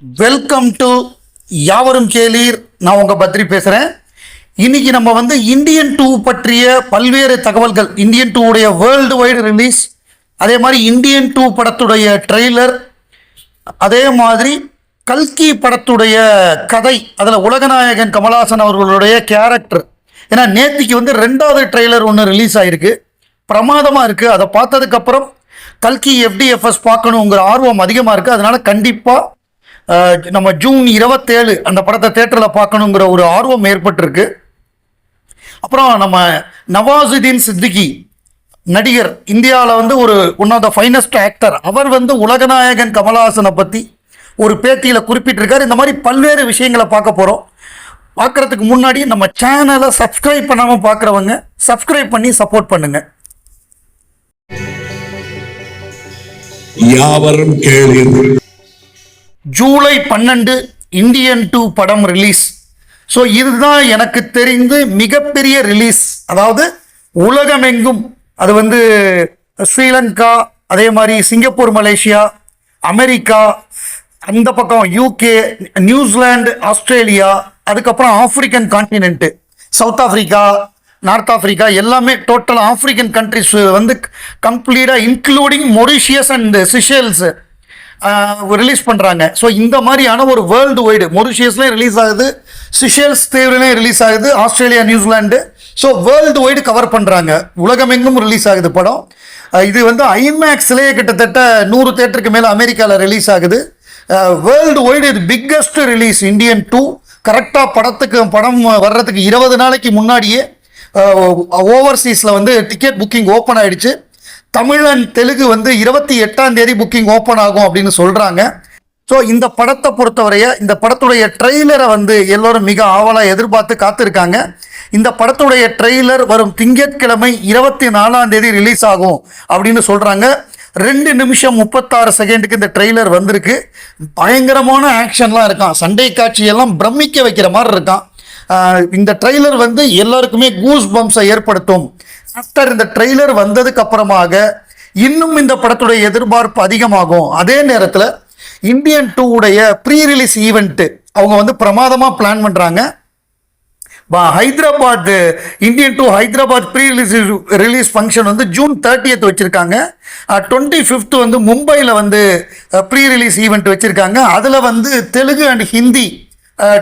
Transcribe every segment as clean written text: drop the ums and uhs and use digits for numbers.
Welcome to யாவரும் கேளீர். நான் உங்கள் பத்ரி பேசுகிறேன். இன்னைக்கு நம்ம இந்தியன் 2 பற்றிய பல்வேறு தகவல்கள், இந்தியன் 2 உடைய வேர்ல்டு வைடு ரிலீஸ், அதே மாதிரி இந்தியன் 2 படத்துடைய ட்ரெய்லர், அதே மாதிரி கல்கி படத்துடைய கதை, அதில் உலகநாயகன் கமல்ஹாசன் அவர்களுடைய கேரக்டர். ஏன்னா நேற்றுக்கு ரெண்டாவது ட்ரெய்லர் ஒன்று ரிலீஸ் ஆகிருக்கு, பிரமாதமாக இருக்குது. அதை பார்த்ததுக்கப்புறம் கல்கி FDFS பார்க்கணுங்கிற ஆர்வம் அதிகமாக இருக்குது. அதனால் கண்டிப்பாக நம்ம ஜூன் 27 அந்த படத்தை தேட்டரில் பார்க்கணுங்கிற ஒரு ஆர்வம் ஏற்பட்டிருக்கு. அப்புறம் நம்ம நவாசுதீன் சித்திகி நடிகர், இந்தியாவில் ஒரு one of the finest actor, அவர் உலகநாயகன் கமல்ஹாசனை பற்றி ஒரு பேட்டியில் குறிப்பிட்டிருக்கார். இந்த மாதிரி பல்வேறு விஷயங்களை பார்க்க போகிறோம். பார்க்குறதுக்கு முன்னாடி நம்ம சேனலை சப்ஸ்கிரைப் பண்ணாமல் பார்க்குறவங்க சப்ஸ்கிரைப் பண்ணி சப்போர்ட் பண்ணுங்கள். யாவரும் கேளீர். ஜூலை 12 இந்தியன் 2 படம் ரிலீஸ். ஸோ இதுதான் எனக்கு தெரிந்து மிகப்பெரிய ரிலீஸ். அதாவது உலகமெங்கும், அது ஸ்ரீலங்கா, அதே மாதிரி சிங்கப்பூர், மலேசியா, அமெரிக்கா, அந்த பக்கம் UK, நியூசிலாந்து, ஆஸ்திரேலியா, அதுக்கப்புறம் African continent, South Africa, North Africa, எல்லாமே டோட்டல் ஆஃப்ரிக்கன் கண்ட்ரிஸ் கம்ப்ளீட்டாக including Mauritius and Seychelles release பண்ணுறாங்க. ஸோ இந்த மாதிரியான ஒரு வேர்ல்டு வைடு, மொரிஷியஸ்லேயும் ரிலீஸ் ஆகுது, சிஷேல்ஸ் தீவுலையும் ரிலீஸ் ஆகுது, Australia, New Zealand. So world wide cover பண்ணுறாங்க, உலகமெங்கும் ரிலீஸ் ஆகுது படம். இது ஐமேக்ஸ்லேயே கிட்டத்தட்ட 100 தேட்டருக்கு மேலே அமெரிக்காவில் ரிலீஸ் ஆகுது. வேர்ல்டு வைடு இது பிக்கஸ்ட் ரிலீஸ் இந்தியன் 2. கரெக்டாக படம் வர்றதுக்கு 20 நாளைக்கு முன்னாடியே ஓவர்சீஸில் டிக்கெட் புக்கிங் ஓப்பன் ஆகிடுச்சு. தமிழ் அண்ட் தெலுங்கு 28ஆம் தேதி புக்கிங் ஓப்பன் ஆகும் அப்படின்னு சொல்கிறாங்க. ஸோ இந்த படத்தை பொறுத்தவரைய, இந்த படத்துடைய ட்ரெய்லரை எல்லோரும் மிக ஆவலாக எதிர்பார்த்து காத்திருக்காங்க. இந்த படத்துடைய ட்ரெய்லர் வரும் திங்கட்கிழமை 24ஆம் தேதி ரிலீஸ் ஆகும் அப்படின்னு சொல்கிறாங்க. 2 நிமிஷம் 36 செகண்டுக்கு இந்த ட்ரெய்லர் வந்திருக்கு. பயங்கரமான ஆக்ஷன்லாம் இருக்கான், சண்டை காட்சியெல்லாம் பிரமிக்க வைக்கிற மாதிரி இருக்கான். இந்த ட்ரெய்லர் எல்லாருக்குமே கூஸ் பம்ப்ஸை ஏற்படுத்தும். ஆஃப்டர் இந்த ட்ரெய்லர் வந்ததுக்கு அப்புறமாக இன்னும் இந்த படத்துடைய எதிர்பார்ப்பு அதிகமாகும். அதே நேரத்தில் இந்தியன் 2 உடைய ப்ரீ ரிலீஸ் ஈவெண்ட்டு அவங்க பிரமாதமாக பிளான் பண்ணுறாங்க. Hyderabad Indian 2 Hyderabad pre release function June 30th வச்சுருக்காங்க. 25th மும்பையில் ப்ரீ ரிலீஸ் ஈவெண்ட் வச்சுருக்காங்க. அதில் Telugu and Hindi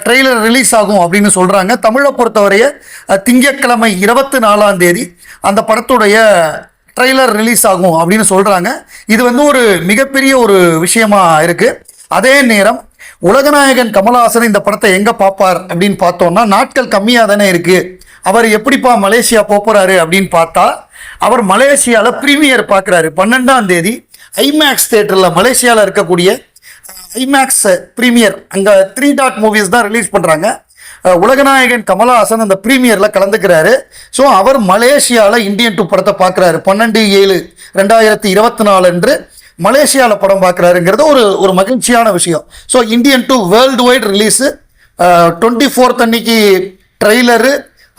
trailer release ஆகும் அப்படின்னு சொல்கிறாங்க. தமிழை பொறுத்தவரைய திங்கட்கிழமை 24ஆம் தேதி அந்த படத்துடைய ட்ரெய்லர் ரிலீஸ் ஆகும் அப்படின்னு சொல்கிறாங்க. இது ஒரு மிகப்பெரிய ஒரு விஷயமா இருக்குது. அதே நேரம் உலகநாயகன் கமல்ஹாசன் இந்த படத்தை எங்கே பார்ப்பார் அப்படின்னு பார்த்தோம்னா, நாட்கள் கம்மியாக தானே இருக்குது. அவர் எப்படிப்பா மலேசியா போகிறாரு அப்படின்னு பார்த்தா, அவர் மலேசியாவில் ப்ரீமியர் பார்க்குறாரு 12ஆம் தேதி ஐமேக்ஸ் தேட்டரில். மலேசியாவில் இருக்கக்கூடிய ஐமேக்ஸ் ப்ரீமியர், அங்கே 3 டாட் மூவிஸ் தான் ரிலீஸ் பண்ணுறாங்க. உலகநாயகன் கமல்ஹாசன் அந்த ப்ரீமியரில் கலந்துக்கிறாரு. ஸோ அவர் மலேசியாவில் இந்தியன் 2 படத்தை பார்க்குறாரு. 12/7/2024 அன்று மலேசியாவில் படம் பார்க்குறாருங்கிறது ஒரு மகிழ்ச்சியான விஷயம். So Indian 2 world wide release. 24th அன்னைக்கு ட்ரெய்லரு,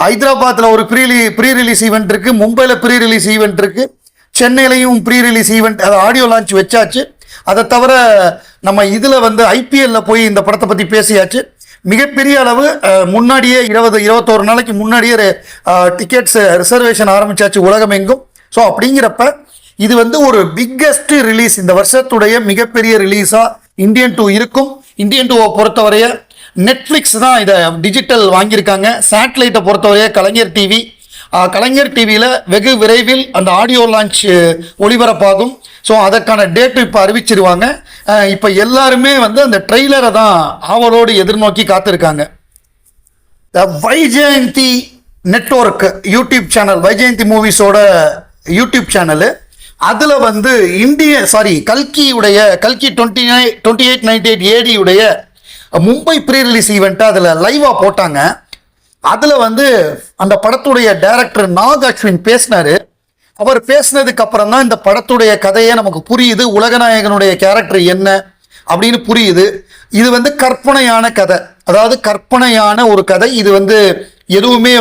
ஹைதராபாத்தில் ஒரு ப்ரீ ரிலீஸ் ஈவெண்ட் இருக்குது, மும்பையில் ப்ரீ ரிலீஸ் ஈவெண்ட் இருக்குது, சென்னையிலையும் ப்ரீ ரிலீஸ் ஈவெண்ட், அது ஆடியோ லான்ச் வச்சாச்சு. அதை தவிர நம்ம இதில் IPL போய் இந்த படத்தை பற்றி பேசியாச்சு. மிகப்பெரிய அளவு முன்னாடியே 21 நாளைக்கு முன்னாடியே டிக்கெட்ஸ் ரிசர்வேஷன் ஆரம்பிச்சாச்சு உலகமெங்கும். ஸோ அப்படிங்கிறப்ப இது ஒரு பிக்கஸ்ட் ரிலீஸ், இந்த வருஷத்துடைய மிகப்பெரிய ரிலீஸாக இந்தியன் 2 இருக்கும். இந்தியன் 2 பொறுத்தவரைய நெட்ஃப்ளிக்ஸ் தான் இதை டிஜிட்டல் வாங்கியிருக்காங்க. சேட்டலைட்டை பொறுத்தவரைய கலைஞர் டிவியில் வெகு விரைவில் அந்த ஆடியோ லான்ச் ஒளிபரப்பாகும். ஸோ அதற்கான டேட்டு இப்போ அறிவிச்சிருவாங்க. இப்போ எல்லாருமே அந்த ட்ரெய்லரை தான் ஆவலோடு எதிர்நோக்கி காத்திருக்காங்க. Vyjayanthi network YouTube channel, Vyjayanthi மூவிஸோட யூடியூப் சேனலு, அதில் கல்கி 2898 AD உடைய மும்பை ப்ரீ ரிலீஸ் ஈவெண்ட்டை அதில் லைவாக போட்டாங்க. அதில் அந்த படத்துடைய டைரக்டர் நாக் அஸ்வின் பேசினார். அவர் பேசினதுக்கு அப்புறம் தான் இந்த படத்துடைய கதையே நமக்கு புரியுது, உலகநாயகனுடைய கேரக்டர் என்ன அப்படின்னு புரியுது. இது கற்பனையான கதை, அதாவது கற்பனையான ஒரு கதை. இது எதுவுமே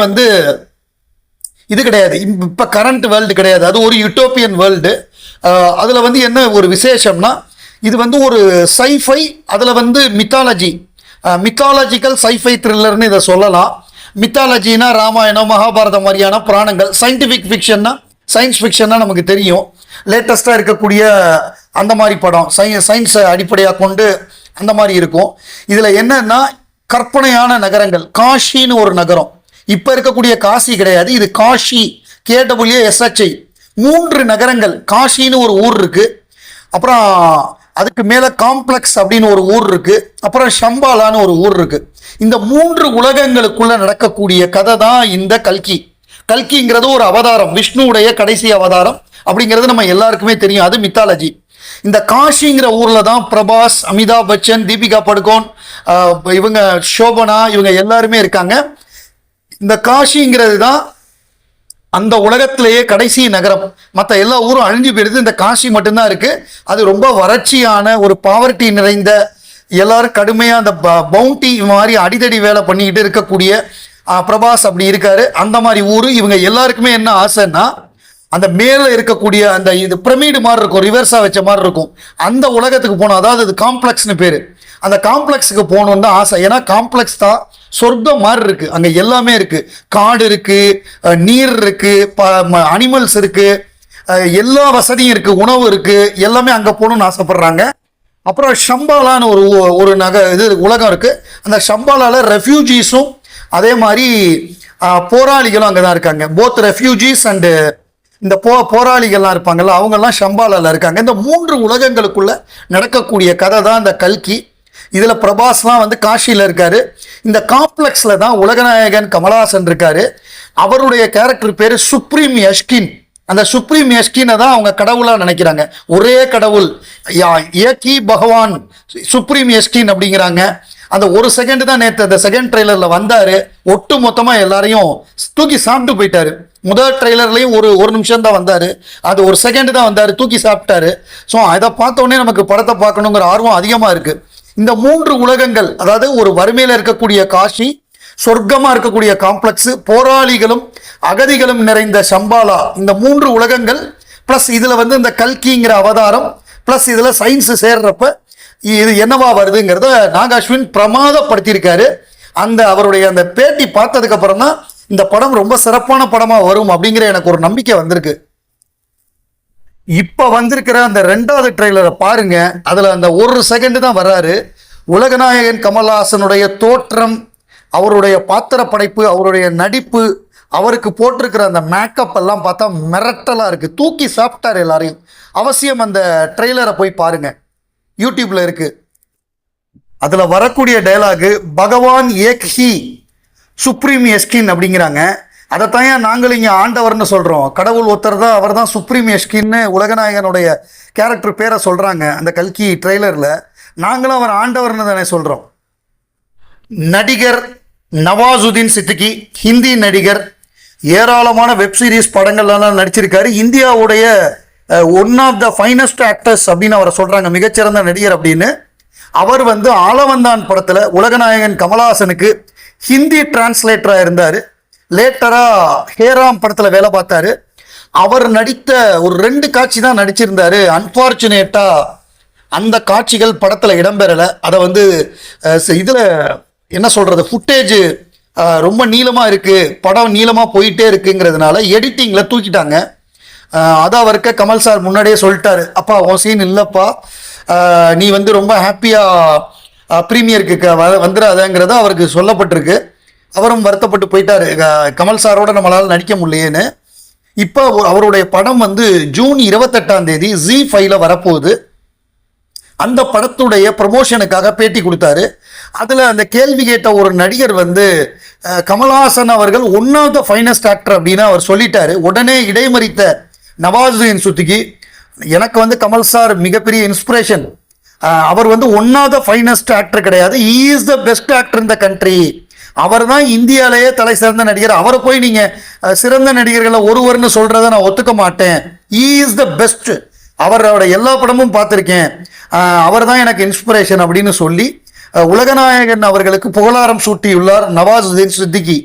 இது கிடையாது, இப்போ கரண்ட் வேர்ல்டு கிடையாது, அது ஒரு யூட்டோப்பியன் வேர்ல்டு. அதில் என்ன ஒரு விசேஷம்னா, இது வந்து ஒரு சைஃபை, அதில் வந்து மித்தாலஜிக்கல் சைஃபை த்ரில்லர்னு இதை சொல்லலாம். மித்தாலஜினா ராமாயணம் மகாபாரதம் மாதிரியான புராணங்கள், சயின்டிஃபிக் ஃபிக்ஷன்னா சயின்ஸ் ஃபிக்ஷன்னா நமக்கு தெரியும். லேட்டஸ்ட்டாக இருக்கக்கூடிய அந்த மாதிரி படம் சயின்ஸை அடிப்படையாக கொண்டு அந்த மாதிரி இருக்கும். இதில் என்னன்னா கற்பனையான நகரங்கள். காஷின்னு ஒரு நகரம், இப்போ இருக்கக்கூடிய காசி கிடையாது, இது காஷி, KWSHI. 3 நகரங்கள். காஷின்னு ஒரு ஊர் இருக்கு, அப்புறம் அதுக்கு மேலே காம்ப்ளெக்ஸ் அப்படின்னு ஒரு ஊர் இருக்கு, அப்புறம் ஷம்பாலான்னு ஒரு ஊர் இருக்கு. இந்த 3 உலகங்களுக்குள்ள நடக்கக்கூடிய கதை தான் இந்த கல்கி. கல்கிங்கிறது ஒரு அவதாரம், விஷ்ணுவுடைய கடைசி அவதாரம் அப்படிங்கிறது நம்ம எல்லாருக்குமே தெரியும். அது மித்தாலஜி. இந்த காஷிங்கிற ஊர்ல தான் பிரபாஸ், அமிதாப் பச்சன், தீபிகா படுகோன், இவங்க சோபனா, இவங்க எல்லாருமே இருக்காங்க. இந்த காஷிங்கிறது தான் அந்த உலகத்திலேயே கடைசி நகரம். மற்ற எல்லா ஊரும் அழிஞ்சு போயிடுது, இந்த காஷி மட்டும்தான் இருக்கு. அது ரொம்ப வறட்சியான ஒரு பாவர்ட்டி நிறைந்த, எல்லாரும் கடுமையாக அந்த பவுண்டி மாதிரி அடிதடி வேலை பண்ணிக்கிட்டு இருக்கக்கூடிய பிரபாஸ் அப்படி இருக்காரு. அந்த மாதிரி ஊர். இவங்க எல்லாருக்குமே என்ன ஆசைன்னா, அந்த மேலே இருக்கக்கூடிய அந்த இது பிரமிடு மாதிரி இருக்கும், ரிவர்ஸாக வச்ச மாதிரி இருக்கும், அந்த உலகத்துக்கு போகணும். அதாவது அது காம்ப்ளெக்ஸ்னு பேர். அந்த காம்ப்ளெக்ஸுக்கு போகணுன்னு தான் ஆசை. ஏன்னா காம்ப்ளெக்ஸ் தான் சொர்க்கம் மாதிரி இருக்கு. அங்கே எல்லாமே இருக்கு, காடு இருக்கு, நீர் இருக்கு, அனிமல்ஸ் இருக்கு, எல்லா வசதியும் இருக்கு, உணவு இருக்கு, எல்லாமே அங்கே போகணும்னு ஆசைப்படுறாங்க. அப்புறம் ஷம்பாலான்னு ஒரு இது உலகம் இருக்கு. அந்த ஷம்பாலால ரெஃப்யூஜிஸும் அதே மாதிரி போராளிகளும் அங்கே தான் இருக்காங்க. போத் ரெஃப்யூஜிஸ் அண்டு இந்த போராளிகள்லாம் இருப்பாங்கல்ல, அவங்கெல்லாம் ஷம்பாலால இருக்காங்க. இந்த 3 உலகங்களுக்குள்ள நடக்கக்கூடிய கதை தான் இந்த கல்கி. இதில் பிரபாஸ்லாம் வந்து காஷியில் இருக்காரு. இந்த காம்ப்ளெக்ஸில் தான் உலகநாயகன் கமலஹாசன் இருக்காரு. அவருடைய கேரக்டர் பேர் சுப்ரீம் யஷ்கின். அந்த சுப்ரீம் யஷ்கினை தான் அவங்க கடவுளாக நினைக்கிறாங்க. ஒரே கடவுள், ஏகி பகவான் சுப்ரீம் யஷ்கின் அப்படிங்கிறாங்க. அந்த ஒரு செகண்ட் தான் நேற்று அந்த செகண்ட் ட்ரெய்லரில் வந்தார். ஒட்டு மொத்தமாக எல்லாரையும் தூக்கி சாப்பிட்டு போயிட்டாரு. முதல் ட்ரெய்லர்லேயும் ஒரு நிமிஷம் தான் வந்தார், அது ஒரு செகண்ட் தான் வந்தார், தூக்கி சாப்பிட்டாரு. ஸோ அதை பார்த்தோன்னே நமக்கு படத்தை பார்க்கணுங்கிற ஆர்வம் அதிகமாக இருக்குது. இந்த 3 உலகங்கள், அதாவது ஒரு வறுமையில் இருக்கக்கூடிய காஷி, சொர்க்கமாக இருக்கக்கூடிய காம்ப்ளெக்ஸு, போராளிகளும் அகதிகளும் நிறைந்த ஷம்பாலா, இந்த 3 உலகங்கள் ப்ளஸ் இதில் வந்து இந்த கல்கிங்கிற அவதாரம் ப்ளஸ் இதில் சயின்ஸு சேர்றப்ப இது என்னவா வருதுங்கிறத நாகாஸ்வின் பிரமாதப்படுத்தியிருக்காரு. அவருடைய அந்த பேட்டி பார்த்ததுக்கு அப்புறம் தான் இந்த படம் ரொம்ப சிறப்பான படமாக வரும் அப்படிங்கிற எனக்கு ஒரு நம்பிக்கை வந்திருக்கு. இப்போ வந்திருக்கிற அந்த 2வது ட்ரெய்லரை பாருங்க. அதில் அந்த ஒரு செகண்ட் தான் வர்றாரு. உலகநாயகன் கமல்ஹாசனுடைய தோற்றம், அவருடைய பாத்திர படைப்பு, அவருடைய நடிப்பு, அவருக்கு போட்டிருக்கிற அந்த மேக்கப் எல்லாம் பார்த்தா மிரட்டலாக இருக்குது. தூக்கி சாப்பிட்டார் எல்லாரையும். அவசியம் அந்த ட்ரெய்லரை போய் பாருங்க, யூடியூப்ல இருக்கு. அதில் வரக்கூடிய டைலாகு பகவான் ஏக் ஹி சுப்ரீம் யஷ்கின் அப்படிங்கிறாங்க. அதைத்தான் நாங்கள் இங்கே ஆண்டவர்னு சொல்கிறோம். கடவுள் ஒருத்தர் தான், அவர் தான் சுப்ரீம் யஷ்கின்னு உலகநாயகனுடைய கேரக்டர் பேரை சொல்கிறாங்க அந்த கல்கி ட்ரெய்லரில். நாங்களும் அவர் ஆண்டவர்னு தானே சொல்கிறோம். நடிகர் நவாசுதீன் சித்திகி, ஹிந்தி நடிகர், ஏராளமான வெப் சீரிஸ் படங்கள்லாம் நடிச்சிருக்காரு. இந்தியாவுடைய one of the finest actors அப்படின்னு அவரை சொல்கிறாங்க, மிகச்சிறந்த நடிகர் அப்படின்னு. அவர் வந்து ஆலவந்தான் படத்தில் உலகநாயகன் கமல்ஹாசனுக்கு ஹிந்தி டிரான்ஸ்லேட்டராக இருந்தார். லேட்டராக ஹேராம் படத்தில் வேலை பார்த்தாரு. அவர் நடித்த ஒரு 2 காட்சி தான் நடிச்சிருந்தார். அன்ஃபார்ச்சுனேட்டாக அந்த காட்சிகள் படத்தில் இடம்பெறலை. அதை வந்து இதில் என்ன சொல்கிறது, ஃபுட்டேஜ் ரொம்ப நீளமாக இருக்குது, படம் நீளமாக போயிட்டே இருக்குங்கிறதுனால எடிட்டிங்கில் தூக்கிட்டாங்க. அதை அவருக்கு கமல் சார் முன்னாடியே சொல்லிட்டாரு, அப்பா உன் சீன் இல்லைப்பா, நீ வந்து ரொம்ப ஹாப்பியாக ப்ரீமியருக்கு வந்துடாதங்கிறத அவருக்கு சொல்லப்பட்டிருக்கு. அவரும் வருத்தப்பட்டு போயிட்டார், கமல் சாரோட நம்மளால் நடிக்க முடியலேன்னு. இப்போ அவருடைய படம் வந்து ஜூன் 28 ZEE5 வரப்போகுது. அந்த படத்துடைய ப்ரமோஷனுக்காக பேட்டி கொடுத்தாரு. அதில் அந்த கேள்வி கேட்ட ஒரு நடிகர் வந்து கமல்ஹாசன் அவர்கள் one of the finest actor அப்படின்னு அவர் சொல்லிட்டாரு. உடனே இடைமறித்த நவாசுதீன் சித்திகி, எனக்கு வந்து கமல் சார் மிகப்பெரிய இன்ஸ்பிரேஷன், அவர் வந்து one of the finest actor கிடையாது, he is the best actor in the country, அவர் தான் இந்தியாவிலேயே தலை சிறந்த நடிகர், அவரை போய் நீங்கள் சிறந்த நடிகர்களை ஒருவர்னு சொல்கிறத நான் ஒத்துக்க மாட்டேன், ஹீ இஸ் த பெஸ்ட், அவரோட எல்லா படமும் பார்த்துருக்கேன், அவர் தான் எனக்கு இன்ஸ்பிரேஷன் அப்படின்னு சொல்லி உலகநாயகன் அவர்களுக்கு புகழாரம் சூட்டியுள்ளார் நவாசுதீன் சித்திகி.